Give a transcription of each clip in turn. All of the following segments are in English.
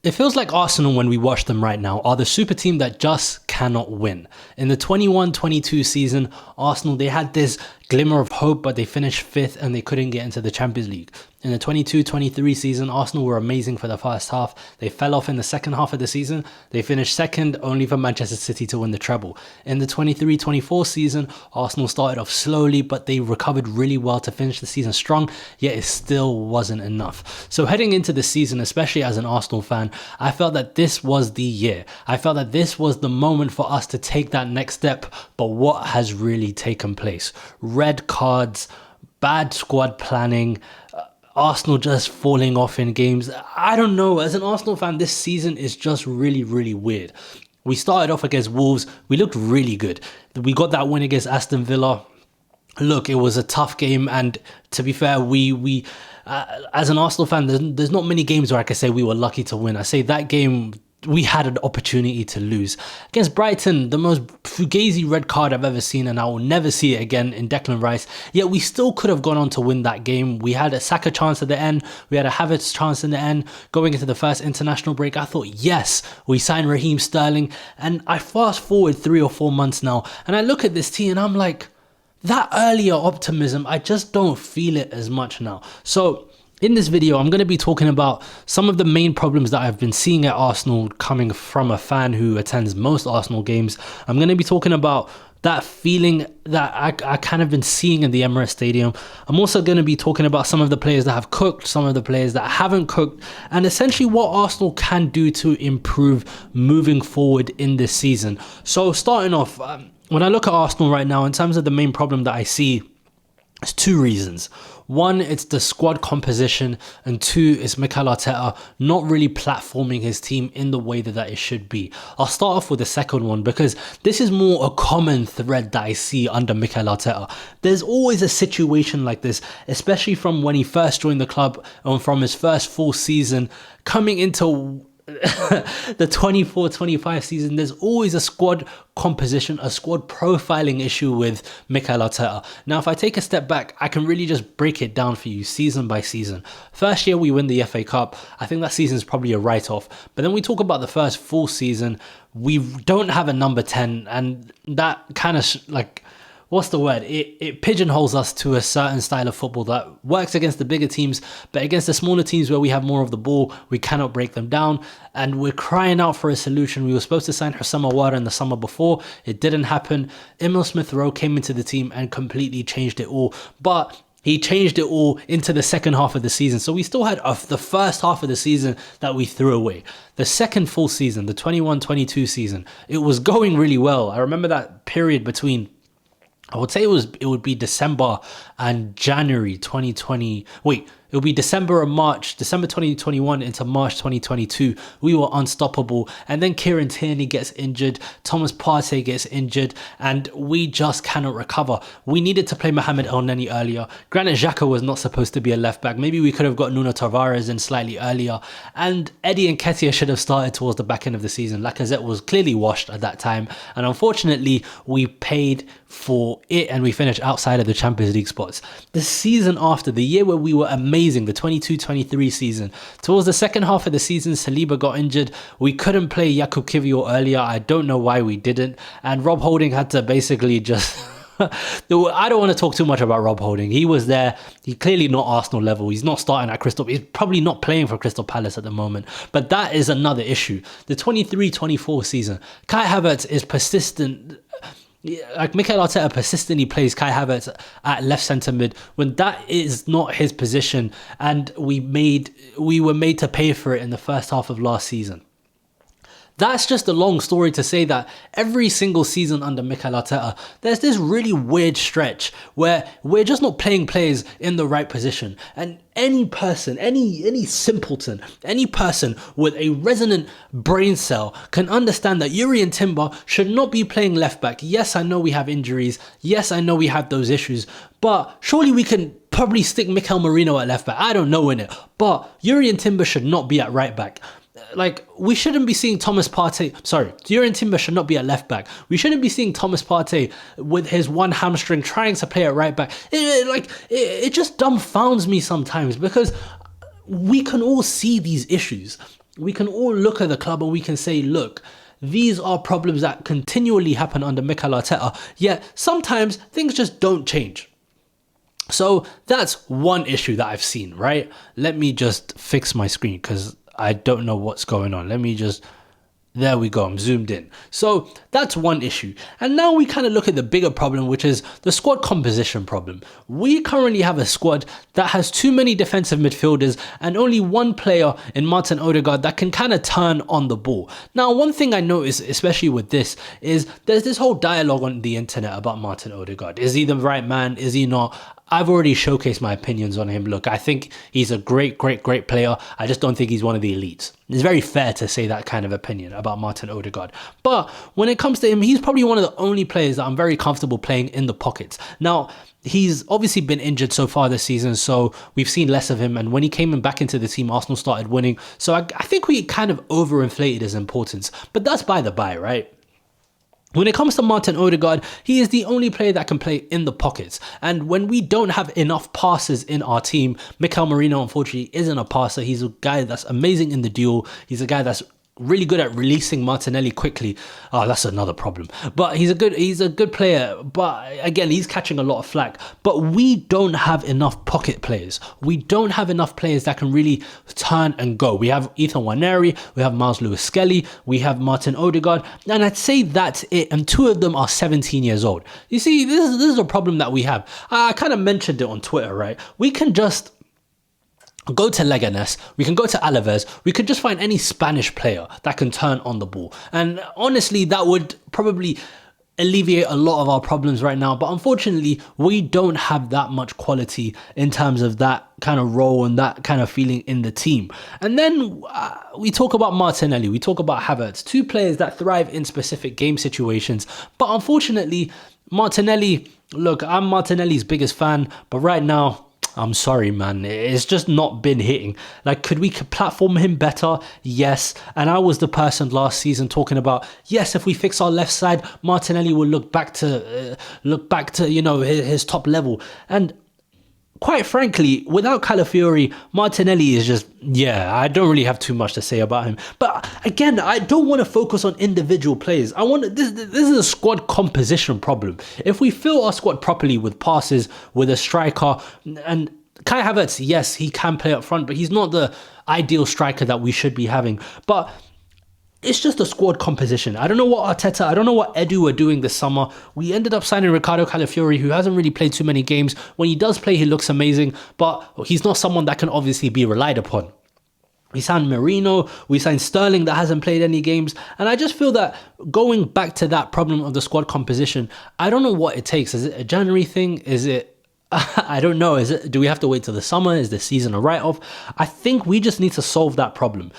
It feels like Arsenal, when we watch them right now, are the super team that just cannot win. In the 21-22 season, Arsenal, they had this glimmer of hope, but they finished fifth and they couldn't get into the Champions League. In the 22-23 season, Arsenal were amazing for the first half. They fell off in the second half of the season. They finished second, only for Manchester City to win the treble. In the 23-24 season, Arsenal started off slowly, but they recovered really well to finish the season strong, yet it still wasn't enough. So heading into the season, especially as an Arsenal fan, I felt that this was the year. I felt that this was the moment for us to take that next step, but what has really taken place? Red cards, bad squad planning, Arsenal just falling off in games. I don't know. As an Arsenal fan, this season is just really, really weird. We started off against Wolves. We looked really good. We got that win against Aston Villa. Look, it was a tough game, and to be fair, we as an Arsenal fan, there's not many games where I can say we were lucky to win. I say that game, we had an opportunity to lose. Against Brighton, the most fugazi red card I've ever seen, and I will never see it again in Declan Rice. Yet we still could have gone on to win that game. We had a Saka chance at the end. We had a Havertz chance in the end. Going into the first international break, I thought, yes, we signed Raheem Sterling. And I fast forward 3 or 4 months now, and I look at this team and I'm like, that earlier optimism, I just don't feel it as much now. So in this video, I'm going to be talking about some of the main problems that I've been seeing at Arsenal coming from a fan who attends most Arsenal games. I'm going to be talking about that feeling that I kind of been seeing in the Emirates Stadium. I'm also going to be talking about some of the players that have cooked, some of the players that haven't cooked, and essentially what Arsenal can do to improve moving forward in this season. So starting off, when I look at Arsenal right now, in terms of the main problem that I see, it's 2 reasons. One, it's the squad composition, and 2, it's Mikel Arteta not really platforming his team in the way that it should be. I'll start off with the second one because this is more a common thread that I see under Mikel Arteta. There's always a situation like this, especially from when he first joined the club and from his first full season coming into the 24-25 season. There's always a squad composition, a squad profiling issue with Mikel Arteta. Now, if I take a step back, I can really just break it down for you season by season. First year we win the FA Cup. I think that season is probably a write-off. But then we talk about the first full season. We don't have a number 10, and that kind of what's the word? It pigeonholes us to a certain style of football that works against the bigger teams, but against the smaller teams where we have more of the ball, we cannot break them down. And we're crying out for a solution. We were supposed to sign Houssam Aouar in the summer before. It didn't happen. Emil Smith-Rowe came into the team and completely changed it all. But he changed it all into the second half of the season. So we still had the first half of the season that we threw away. The second full season, the 21-22 season, it was going really well. I remember that period between, I would say it would be December and January 2020. It would be December 2021 into March 2022. We were unstoppable. And then Kieran Tierney gets injured. Thomas Partey gets injured. And we just cannot recover. We needed to play Mohamed Elneny earlier. Granit Xhaka was not supposed to be a left back. Maybe we could have got Nuno Tavares in slightly earlier. And Eddie Nketiah should have started towards the back end of the season. Lacazette was clearly washed at that time. And unfortunately, we paid for it and we finished outside of the Champions League spots. The season after, the year where we were amazing, the 22-23 season, towards the second half of the season, Saliba got injured. We couldn't play Jakub Kiwior earlier. I don't know why we didn't. And Rob Holding had to basically just I don't want to talk too much about Rob Holding. He was there. He's clearly not Arsenal level. He's not starting at Crystal. He's probably not playing for Crystal Palace at the moment. But that is another issue. The 23-24 season, Kai Havertz is persistent. Like Mikel Arteta persistently plays Kai Havertz at left centre mid when that is not his position, and we were made to pay for it in the first half of last season. That's just a long story to say that every single season under Mikel Arteta, there's this really weird stretch where we're just not playing players in the right position. And any person, any simpleton, any person with a resonant brain cell can understand that Yuri Timber should not be playing left back. Yes, I know we have injuries. Yes, I know we have those issues. But surely we can probably stick Mikel Merino at left back. I don't know in it. But Yuri Timber should not be at right back. Like, we shouldn't be seeing Thomas Partey. Sorry, Yuri Timber should not be at left back. We shouldn't be seeing Thomas Partey with his one hamstring trying to play at right back. It just dumbfounds me sometimes because we can all see these issues. we can all look at the club and we can say, look, these are problems that continually happen under Mikel Arteta, yet sometimes things just don't change. So that's one issue that I've seen, right? Let me just fix my screen because I don't know what's going on. There we go, I'm zoomed in. So that's one issue. And now we kind of look at the bigger problem, which is the squad composition problem. We currently have a squad that has too many defensive midfielders and only one player in Martin Odegaard that can kind of turn on the ball. Now, one thing I notice, especially with this, is there's this whole dialogue on the internet about Martin Odegaard. Is he the right man? Is he not? I've already showcased my opinions on him. Look, I think he's a great player. I just don't think he's one of the elites. It's very fair to say that kind of opinion about Martin Odegaard. But when it comes to him, he's probably one of the only players that I'm very comfortable playing in the pockets. Now, he's obviously been injured so far this season, so we've seen less of him. And when he came back into the team, Arsenal started winning. So I think we kind of overinflated his importance. But that's by the by, right? When it comes to Martin Odegaard, he is the only player that can play in the pockets. And when we don't have enough passes in our team, Mikel Merino, unfortunately, isn't a passer. He's a guy that's amazing in the duel. He's a guy that's really good at releasing Martinelli quickly. Oh, that's another problem. But he's a good player. But again, he's catching a lot of flack. But we don't have enough pocket players. We don't have enough players that can really turn and go. We have Ethan Nwaneri, we have Miles Lewis-Skelly, we have Martin Odegaard, and I'd say that's it. And two of them are 17 years old. You see, this is a problem that we have. I kind of mentioned it on Twitter, right? We can just go to Leganes, we can go to Alaves, we could just find any Spanish player that can turn on the ball. And honestly, that would probably alleviate a lot of our problems right now. But unfortunately, we don't have that much quality in terms of that kind of role and that kind of feeling in the team. And then we talk about Martinelli, we talk about Havertz, two players that thrive in specific game situations. But unfortunately, Martinelli, look, I'm Martinelli's biggest fan, but right now, I'm sorry, man. It's just not been hitting. Like, could we platform him better? Yes. And I was the person last season talking about, yes, if we fix our left side, Martinelli will look back to his top level. And quite frankly, without Calafiori, Martinelli is just, I don't really have too much to say about him. But again, I don't want to focus on individual players. This is a squad composition problem. If we fill our squad properly with passes, with a striker, and Kai Havertz, yes, he can play up front, but he's not the ideal striker that we should be having. But it's just a squad composition. I don't know what Arteta, I don't know what Edu are doing this summer. We ended up signing Ricardo Calafiori, who hasn't really played too many games. When he does play, he looks amazing, but he's not someone that can obviously be relied upon. We signed Merino, we signed Sterling that hasn't played any games. And I just feel that going back to that problem of the squad composition, I don't know what it takes. Is it a January thing? Is it, I don't know. Do we have to wait till the summer? Is the season a write-off? I think we just need to solve that problem.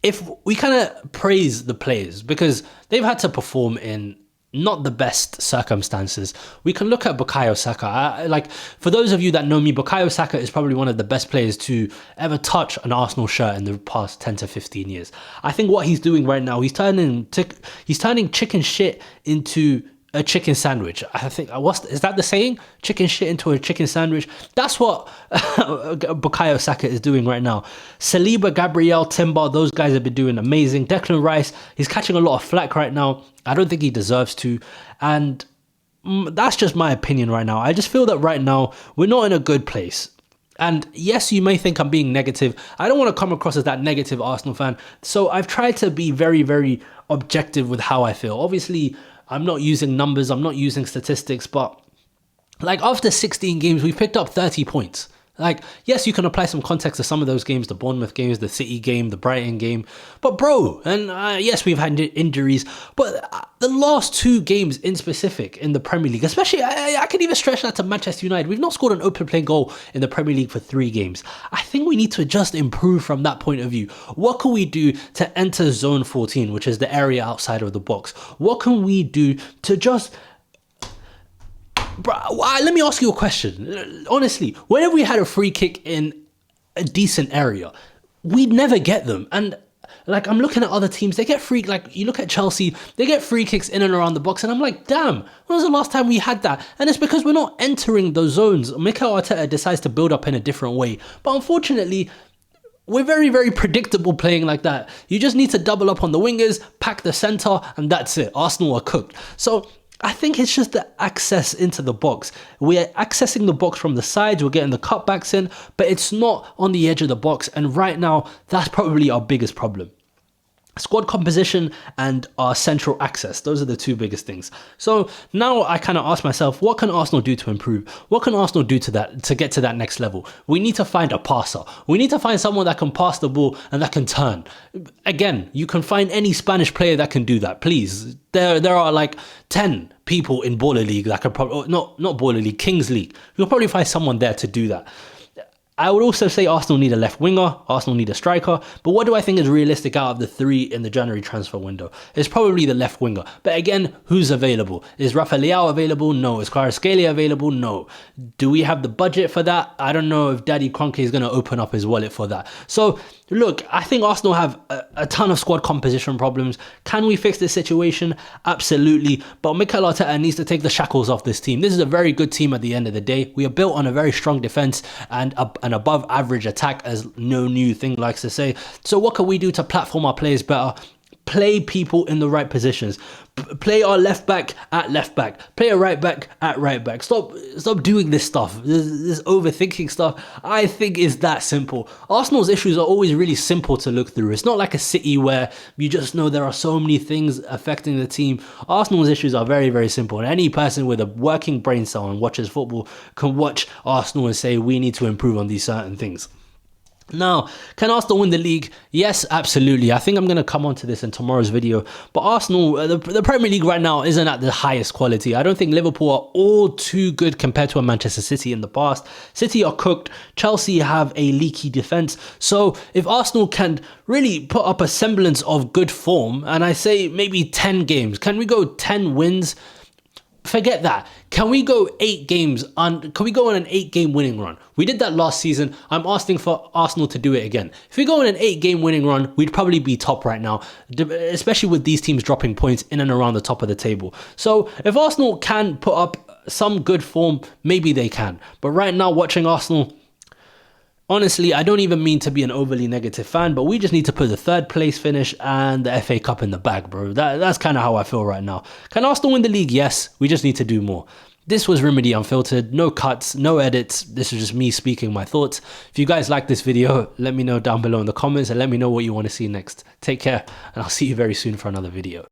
If we kind of praise the players because they've had to perform in not the best circumstances, we can look at Bukayo Saka. For those of you that know me, Bukayo Saka is probably one of the best players to ever touch an Arsenal shirt in the past 10 to 15 years. I think what he's doing right now, he's turning chicken shit into a chicken sandwich. I think, is that the saying? Chicken shit into a chicken sandwich. That's what Bukayo Saka is doing right now. Saliba, Gabriel, Timber, those guys have been doing amazing. Declan Rice, he's catching a lot of flack right now. I don't think he deserves to. And that's just my opinion right now. I just feel that right now, we're not in a good place. And yes, you may think I'm being negative. I don't want to come across as that negative Arsenal fan. So I've tried to be very, very objective with how I feel. Obviously, I'm not using numbers, I'm not using statistics, but after 16 games, we've picked up 30 points. Yes, you can apply some context to some of those games, the Bournemouth games, the City game, the Brighton game. But bro, and yes, we've had injuries, but the last two games in specific in the Premier League, especially, I can even stretch that to Manchester United. We've not scored an open play goal in the Premier League for 3 games. I think we need to just improve from that point of view. What can we do to enter zone 14, which is the area outside of the box? What can we do to just... Bro, let me ask you a question. Honestly, whenever we had a free kick in a decent area, we'd never get them. And I'm looking at other teams, they get free, you look at Chelsea, they get free kicks in and around the box, and I'm like, damn, when was the last time we had that? And it's because we're not entering those zones. Mikel Arteta decides to build up in a different way. But unfortunately, we're very, very predictable playing like that. You just need to double up on the wingers, pack the centre, and that's it. Arsenal are cooked. So I think it's just the access into the box. We're accessing the box from the sides, we're getting the cutbacks in, but it's not on the edge of the box. And right now, that's probably our biggest problem. Squad composition and our central access. Those are the two biggest things. So now I kind of ask myself, what can Arsenal do to improve? What can Arsenal do to get to that next level? We need to find a passer. We need to find someone that can pass the ball and that can turn. Again, you can find any Spanish player that can do that. Please. There are like 10 people in Baller League that can probably, not Baller League, Kings League. You'll probably find someone there to do that. I would also say Arsenal need a left winger, Arsenal need a striker, but what do I think is realistic out of the three in the January transfer window? It's probably the left winger. But again, who's available? Is Rafa Leao available? No. Is Kvaratskhelia available? No. Do we have the budget for that? I don't know if Daddy Kroenke is going to open up his wallet for that. So look, I think Arsenal have a ton of squad composition problems. Can we fix this situation? Absolutely. But Mikel Arteta needs to take the shackles off this team. This is a very good team at the end of the day. We are built on a very strong defense and an above average attack, as No New Thing likes to say. So what can we do to platform our players better? Play people in the right positions. Play our left back at left back. Play a right back at right back. Stop doing this stuff. This overthinking stuff. I think is that simple. Arsenal's issues are always really simple to look through. It's not like a City where you just know there are so many things affecting the team. Arsenal's issues are very, very simple. And any person with a working brain cell and watches football can watch Arsenal and say we need to improve on these certain things. Now, can Arsenal win the league? Yes, absolutely. I think I'm going to come on to this in tomorrow's video. But Arsenal, the Premier League right now isn't at the highest quality. I don't think Liverpool are all too good compared to a Manchester City in the past. City are cooked. Chelsea have a leaky defence. So if Arsenal can really put up a semblance of good form, and I say maybe 10 games, can we go 10 wins? Forget that. Can we go 8 games on? Can we go on an 8-game winning run? We did that last season. I'm asking for Arsenal to do it again. If we go on an 8-game winning run, we'd probably be top right now, especially with these teams dropping points in and around the top of the table. So if Arsenal can put up some good form, maybe they can. But right now, watching Arsenal, honestly, I don't even mean to be an overly negative fan, but we just need to put the 3rd place finish and the FA Cup in the bag, bro. That's kind of how I feel right now. Can Arsenal win the league? Yes. We just need to do more. This was Rimedi Unfiltered. No cuts, no edits. This is just me speaking my thoughts. If you guys like this video, let me know down below in the comments and let me know what you want to see next. Take care, and I'll see you very soon for another video.